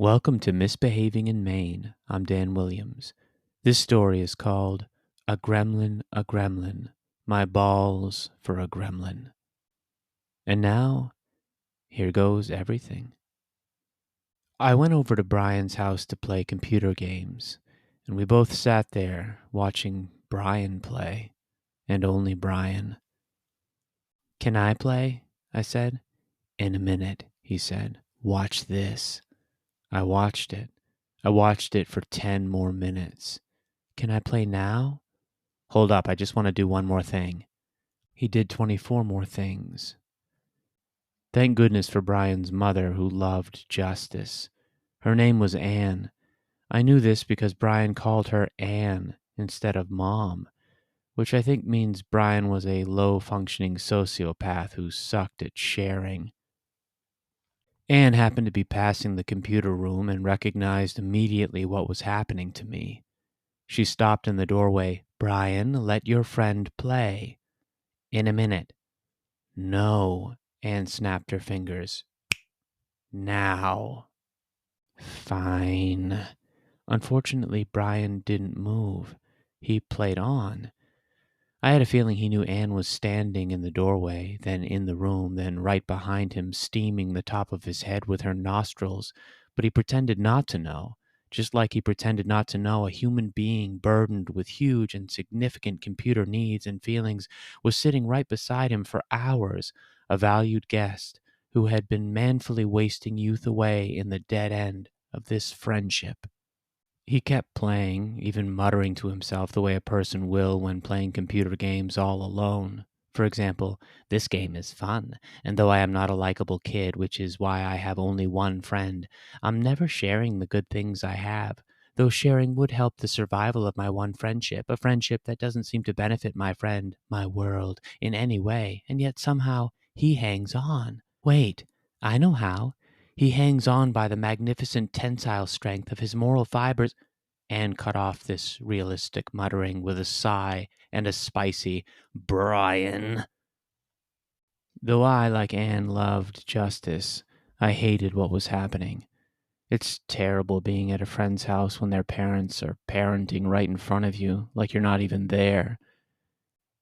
Welcome to Misbehaving in Maine. I'm Dan Williams. This story is called A Gremlin, My Balls for a Gremlin. And now, here goes everything. I went over to Brian's house to play computer games, and we both sat there watching Brian play, and only Brian. "Can I play?" I said. "In a minute," he said. "Watch this." I watched it. I watched it for 10 more minutes. "Can I play now?" "Hold up, I just want to do one more thing." He did 24 more things. Thank goodness for Brian's mother, who loved justice. Her name was Anne. I knew this because Brian called her Anne instead of Mom, which I think means Brian was a low-functioning sociopath who sucked at sharing. Anne happened to be passing the computer room and recognized immediately what was happening to me. She stopped in the doorway. "Brian, let your friend play." "In a minute." "No." Anne snapped her fingers. "Now." "Fine." Unfortunately, Brian didn't move. He played on. I had a feeling he knew Anne was standing in the doorway, then in the room, then right behind him, steaming the top of his head with her nostrils, but he pretended not to know, just like he pretended not to know a human being burdened with huge and significant computer needs and feelings was sitting right beside him for hours, a valued guest who had been manfully wasting youth away in the dead end of this friendship. He kept playing, even muttering to himself the way a person will when playing computer games all alone. For example, "This game is fun, and though I am not a likable kid, which is why I have only one friend, I'm never sharing the good things I have, though sharing would help the survival of my one friendship, a friendship that doesn't seem to benefit my friend, my world, in any way, and yet somehow he hangs on. Wait, I know how. He hangs on by the magnificent tensile strength of his moral fibers." And cut off this realistic muttering with a sigh and a spicy "Brian." Though I, like Anne, loved justice, I hated what was happening. It's terrible being at a friend's house when their parents are parenting right in front of you, like you're not even there.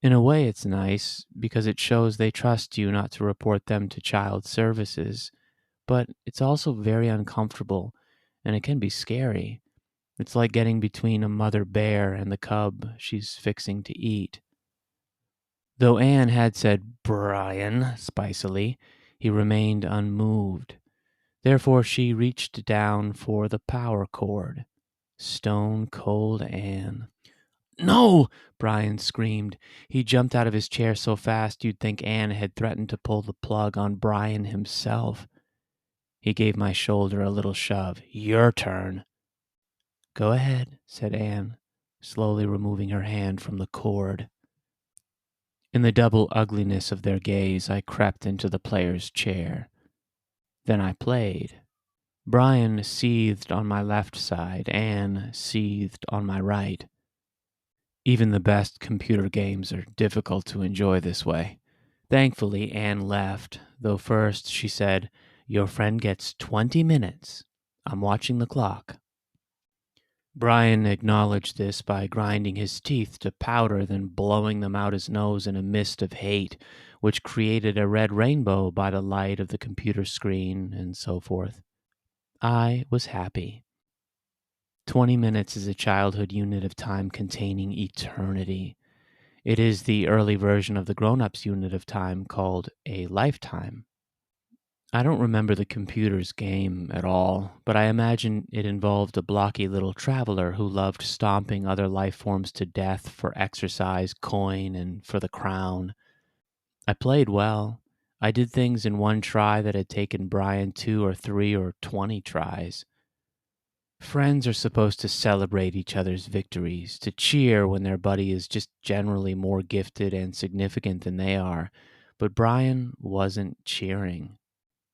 In a way, it's nice because it shows they trust you not to report them to child services, but it's also very uncomfortable, and it can be scary. It's like getting between a mother bear and the cub she's fixing to eat. Though Anne had said "Brian" spicily, he remained unmoved. Therefore she reached down for the power cord. Stone cold Anne. "No!" Brian screamed. He jumped out of his chair so fast you'd think Anne had threatened to pull the plug on Brian himself. He gave my shoulder a little shove. "Your turn." "Go ahead," said Anne, slowly removing her hand from the cord. In the double ugliness of their gaze, I crept into the player's chair. Then I played. Brian seethed on my left side, Anne seethed on my right. Even the best computer games are difficult to enjoy this way. Thankfully, Anne left, though first she said, "Your friend gets 20 minutes. I'm watching the clock." Brian acknowledged this by grinding his teeth to powder, then blowing them out his nose in a mist of hate, which created a red rainbow by the light of the computer screen, and so forth. I was happy. 20 minutes is a childhood unit of time containing eternity. It is the early version of the grown-ups unit of time called a lifetime. I don't remember the computer's game at all, but I imagine it involved a blocky little traveler who loved stomping other life forms to death for exercise, coin, and for the crown. I played well. I did things in one try that had taken Brian 2 or 3 or 20 tries. Friends are supposed to celebrate each other's victories, to cheer when their buddy is just generally more gifted and significant than they are, but Brian wasn't cheering.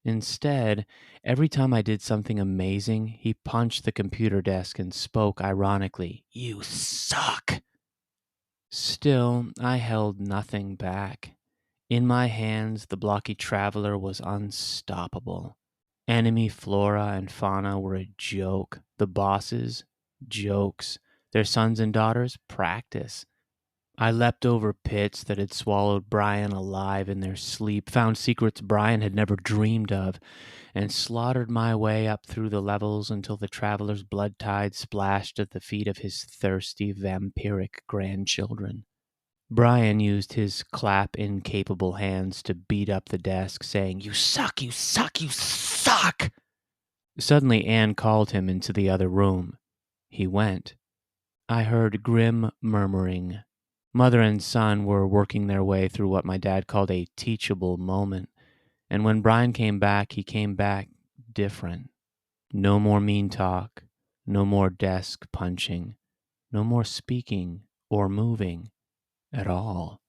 Instead, every time I did something amazing, he punched the computer desk and spoke ironically, "You suck." Still, I held nothing back. In my hands, the blocky traveler was unstoppable. Enemy flora and fauna were a joke. The bosses, jokes. Their sons and daughters, practice. I leapt over pits that had swallowed Brian alive in their sleep, found secrets Brian had never dreamed of, and slaughtered my way up through the levels until the traveler's blood tide splashed at the feet of his thirsty, vampiric grandchildren. Brian used his clap-incapable hands to beat up the desk, saying, "You suck, you suck, you suck!" Suddenly Anne called him into the other room. He went. I heard grim murmuring. Mother and son were working their way through what my dad called a teachable moment, and when Brian came back, he came back different. No more mean talk, no more desk punching, no more speaking or moving at all.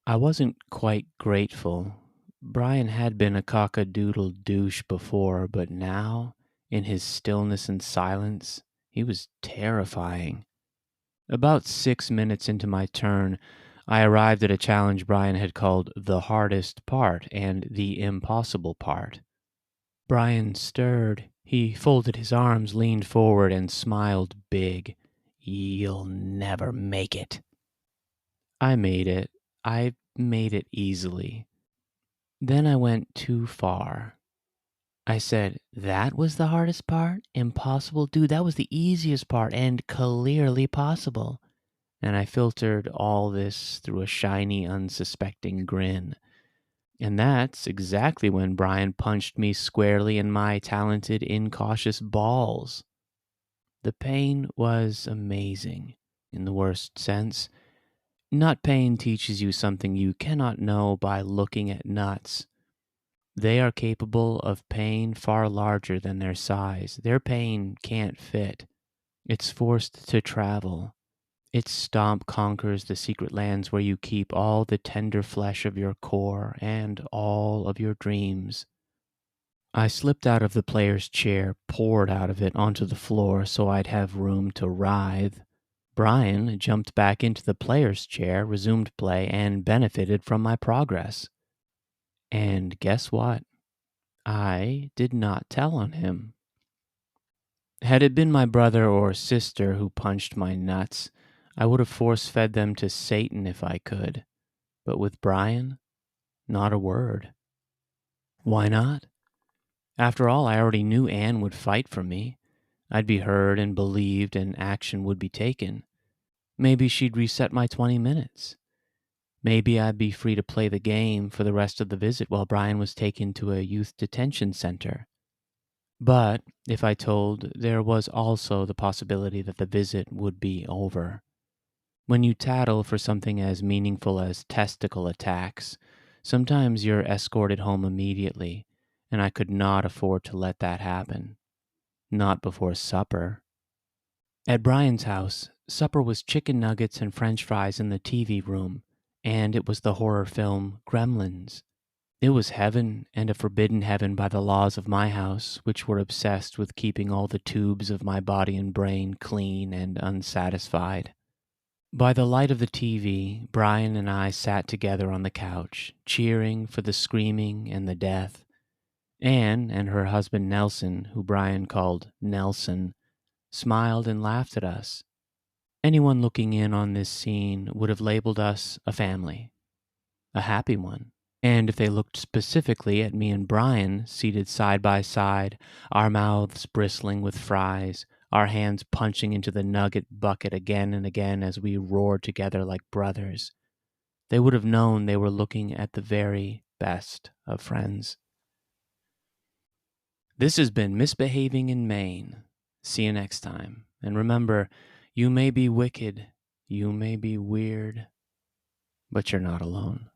I wasn't quite grateful. Brian had been a cock-a-doodle douche before, but now, in his stillness and silence, he was terrifying. About 6 minutes into my turn, I arrived at a challenge Brian had called the hardest part and the impossible part. Brian stirred. He folded his arms, leaned forward, and smiled big. "You'll never make it." I made it. I made it easily. Then I went too far. I said, "That was the hardest part? Impossible? Dude, that was the easiest part and clearly possible." And I filtered all this through a shiny, unsuspecting grin. And that's exactly when Brian punched me squarely in my talented, incautious balls. The pain was amazing, in the worst sense. Nut pain teaches you something you cannot know by looking at nuts. They are capable of pain far larger than their size. Their pain can't fit. It's forced to travel. Its stomp conquers the secret lands where you keep all the tender flesh of your core and all of your dreams. I slipped out of the player's chair, poured out of it onto the floor so I'd have room to writhe. Brian jumped back into the player's chair, resumed play, and benefited from my progress. And guess what? I did not tell on him. Had it been my brother or sister who punched my nuts, I would have force-fed them to Satan if I could. But with Brian, not a word. Why not? After all, I already knew Anne would fight for me. I'd be heard and believed, and action would be taken. Maybe she'd reset my 20 minutes. Maybe I'd be free to play the game for the rest of the visit while Brian was taken to a youth detention center. But if I told, there was also the possibility that the visit would be over. When you tattle for something as meaningful as testicle attacks, sometimes you're escorted home immediately, and I could not afford to let that happen. Not before supper. At Brian's house, supper was chicken nuggets and french fries in the TV room, and it was the horror film Gremlins. It was heaven, and a forbidden heaven by the laws of my house, which were obsessed with keeping all the tubes of my body and brain clean and unsatisfied. By the light of the TV, Brian and I sat together on the couch, cheering for the screaming and the death. Anne and her husband Nelson, who Brian called Nelson, smiled and laughed at us. Anyone looking in on this scene would have labeled us a family, a happy one. And if they looked specifically at me and Brian, seated side by side, our mouths bristling with fries, our hands punching into the nugget bucket again and again as we roared together like brothers, they would have known they were looking at the very best of friends. This has been Misbehaving in Maine. See you next time. And remember, you may be wicked, you may be weird, but you're not alone.